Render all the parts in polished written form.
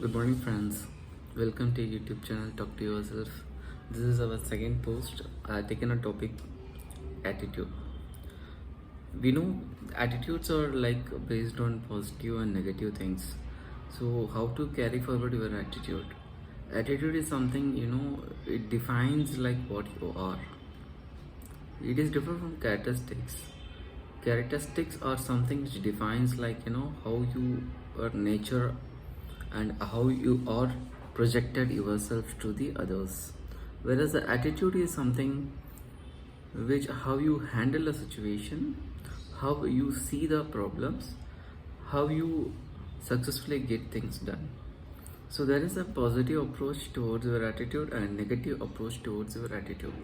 Good morning, friends. Welcome to YouTube channel Talk to Yourself. This is our second post. I taken a topic attitude. We know attitudes are like based on positive and negative things. So, how to carry forward your attitude? Attitude is something it defines like what you are. It is different from characteristics. Characteristics are something which defines like how you are nature and how you are projected yourself to the others, whereas the attitude is something which how you handle a situation, how you see the problems, how you successfully get things done. So there is a positive approach towards your attitude and negative approach towards your attitude.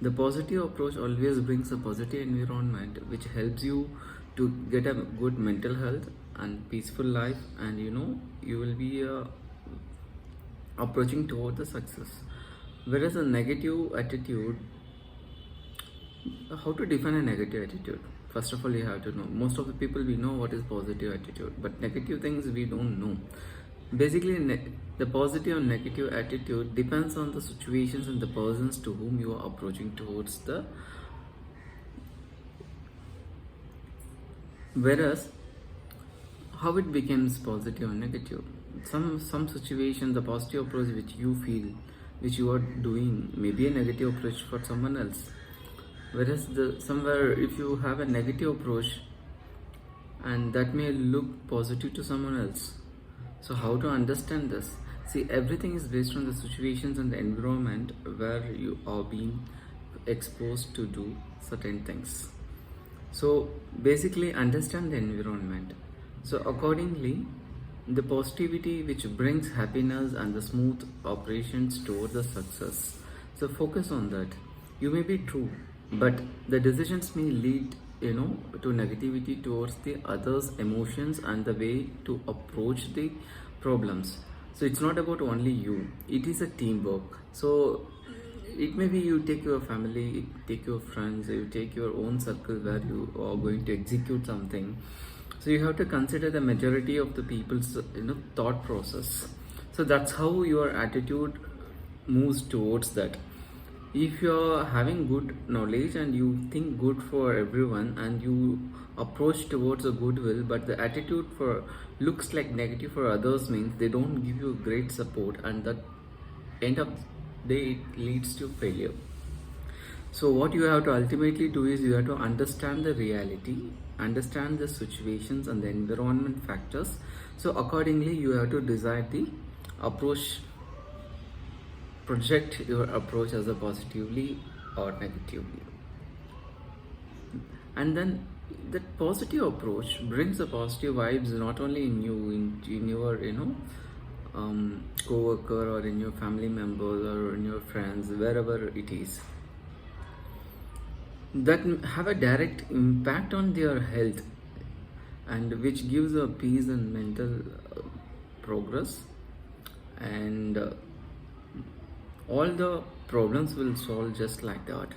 The positive approach always brings a positive environment which helps you to get a good mental health and peaceful life, and you will be approaching toward the success. Whereas a negative attitude, how to define a negative attitude? First of all, you have to know. Most of the people we know what is positive attitude, but negative things we don't know. Basically, the positive and negative attitude depends on the situations and the persons to whom you are approaching towards the. Whereas, how it becomes positive and negative? Some situation, the positive approach which you feel, which you are doing, may be a negative approach for someone else. Whereas the somewhere if you have a negative approach, and that may look positive to someone else. So how to understand this? See, everything is based on the situations and the environment where you are being exposed to do certain things. So basically understand the environment. So accordingly, the positivity which brings happiness and the smooth operations toward the success. So focus on that. You may be true, but the decisions may lead to negativity towards the others emotions and the way to approach the problems. So it's not about only you, it is a teamwork. So it may be you take your family, you take your friends, you take your own circle where you are going to execute something. So you have to consider the majority of the people's thought process. So that's how your attitude moves towards that. If you're having good knowledge and you think good for everyone and you approach towards a goodwill, but the attitude for looks like negative for others, means they don't give you great support, and that end of the day it leads to failure. So what you have to ultimately do is you have to understand the reality, understand the situations and the environment factors. So accordingly you have to decide the approach, project your approach as a positively or negatively. And then that positive approach brings the positive vibes not only in you, in your co-worker or in your family members or in your friends, wherever it is, that have a direct impact on their health, and which gives a peace and mental progress, and all the problems will solve just like that.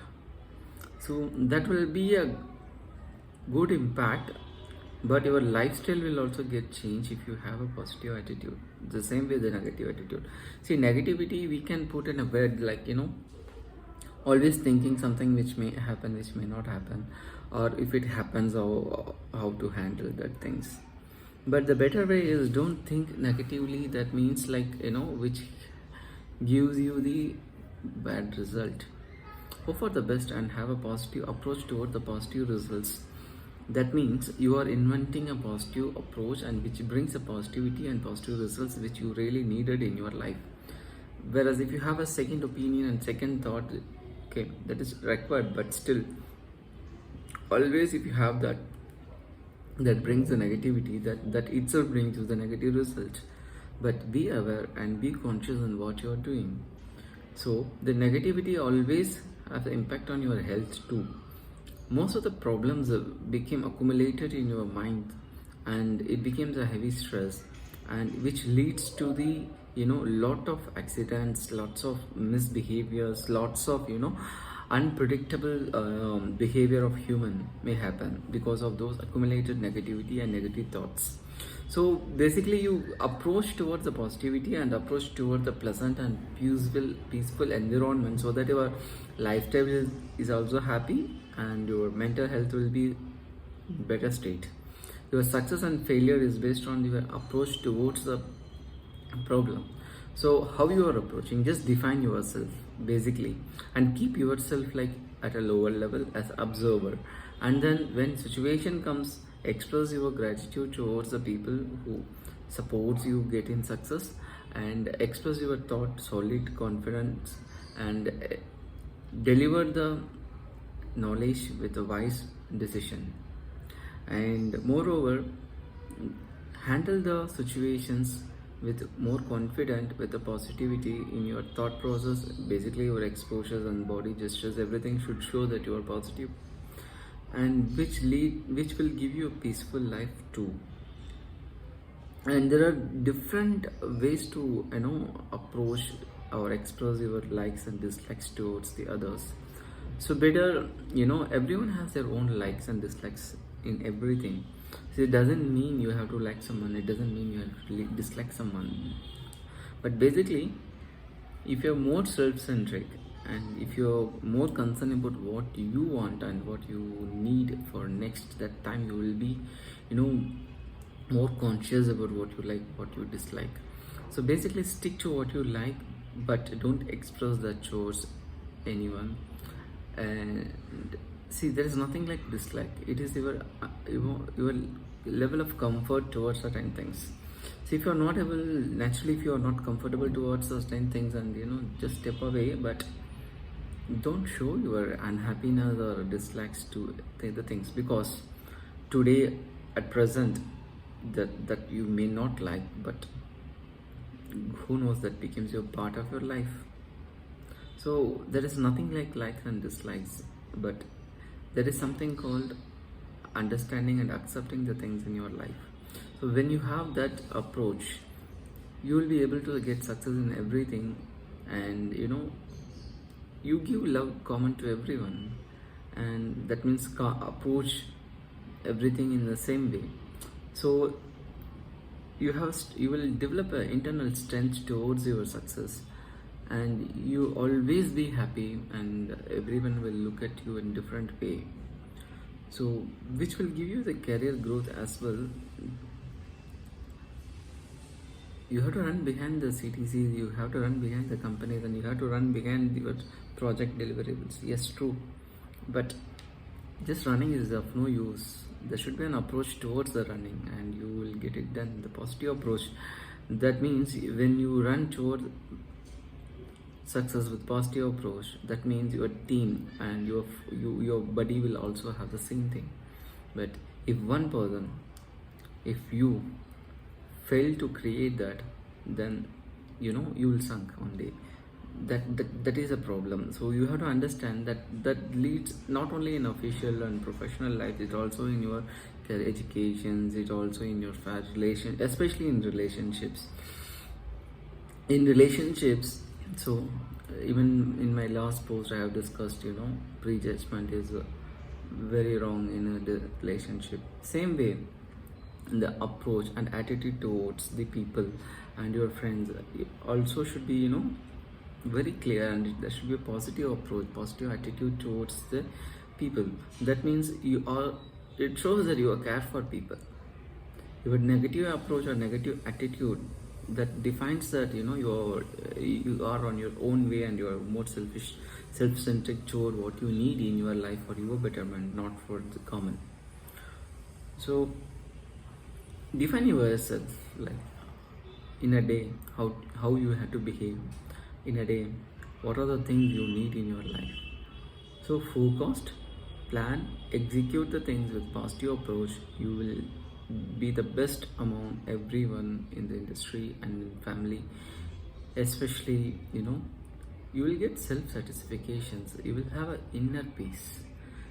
So that will be a good impact, but your lifestyle will also get changed if you have a positive attitude. The same way the negative attitude. See, negativity we can put in a bed like always thinking something which may happen, which may not happen, or if it happens, how to handle that things. But the better way is don't think negatively. That means like which gives you the bad result. Hope for the best and have a positive approach toward the positive results. That means you are inventing a positive approach and which brings a positivity and positive results which you really needed in your life. Whereas if you have a second opinion and second thought, okay, that is required, but still always if you have that, that brings the negativity, that itself brings you the negative result. But be aware and be conscious on what you are doing. So the negativity always has an impact on your health too. Most of the problems became accumulated in your mind, and it becomes a heavy stress, and which leads to the lot of accidents, lots of misbehaviors, lots of unpredictable behavior of human may happen because of those accumulated negativity and negative thoughts. So basically, you approach towards the positivity and approach towards the pleasant and peaceful environment, so that your lifestyle is also happy and your mental health will be in better state. Your success and failure is based on your approach towards the problem. So how you are approaching, just define yourself basically, and keep yourself like at a lower level as observer. And then when situation comes, express your gratitude towards the people who supports you get in success, and express your thought solid confidence, and deliver the knowledge with a wise decision. And moreover, handle the situations with more confident, with the positivity in your thought process. Basically your exposures and body gestures, everything should show that you are positive, and which will give you a peaceful life too. And there are different ways to approach or express your likes and dislikes towards the others. So better, everyone has their own likes and dislikes in everything. So it doesn't mean you have to like someone, it doesn't mean you have to dislike someone. But basically, if you're more self-centric and if you're more concerned about what you want and what you need for next, that time you will be more conscious about what you like, what you dislike. So basically stick to what you like, but don't express that towards anyone. And see, there is nothing like dislike, it is your level of comfort towards certain things. So if you're not able, naturally if you're not comfortable towards certain things, and just step away, but don't show your unhappiness or dislikes to the things, because today at present that you may not like, but who knows, that becomes your part of your life. So there is nothing like likes and dislikes, but there is something called understanding and accepting the things in your life. So when you have that approach, you will be able to get success in everything, and you give love common to everyone, and that means approach everything in the same way. So you will develop an internal strength towards your success, and you always be happy, and everyone will look at you in different way, so which will give you the career growth as well. You have to run behind the CTCs, you have to run behind the companies, and you have to run behind your project deliverables. Yes, true, but just running is of no use. There should be an approach towards the running, and you will get it done. The positive approach, that means when you run toward success with positive approach, that means your team and your buddy will also have the same thing. But if one person, if you fail to create that, then you will sunk one day. That is a problem. So you have to understand that leads not only in official and professional life, it also in your educations, it also in your relation, especially in relationships. So even in my last post I have discussed, prejudgment is very wrong in a relationship. Same way, the approach and attitude towards the people and your friends also should be very clear, and there should be a positive approach, positive attitude towards the people. That means it shows that you are care for people. Your negative approach or negative attitude, that defines that you are on your own way, and you are more selfish, self-centric toward what you need in your life for your betterment, not for the common. So define yourself, like in a day, how you have to behave in a day, what are the things you need in your life. So focused, plan, execute the things with positive approach, you will be the best among everyone in the industry and in family. Especially you will get self-satisfactions, you will have an inner peace.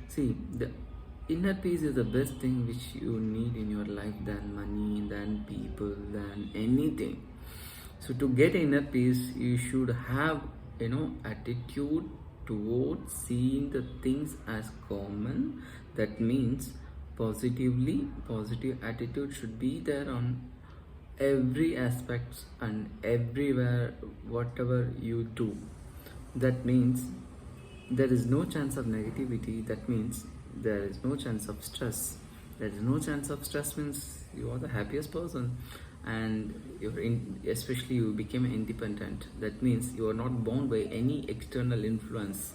See, the inner peace is the best thing which you need in your life than money, than people, than anything. So to get inner peace, you should have attitude towards seeing the things as common. That means positive attitude should be there on every aspect and everywhere, whatever you do. That means there is no chance of negativity. That means there is no chance of stress. There is no chance of stress means you are the happiest person, and especially you became independent. That means you are not bound by any external influence.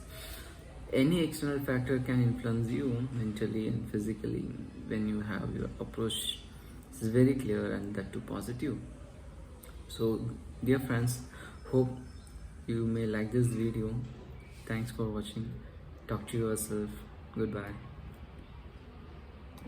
Any external factor can influence you mentally and physically when you have your approach is very clear and that too positive. So, dear friends, hope you may like this video. Thanks for watching. Talk to yourself. Goodbye.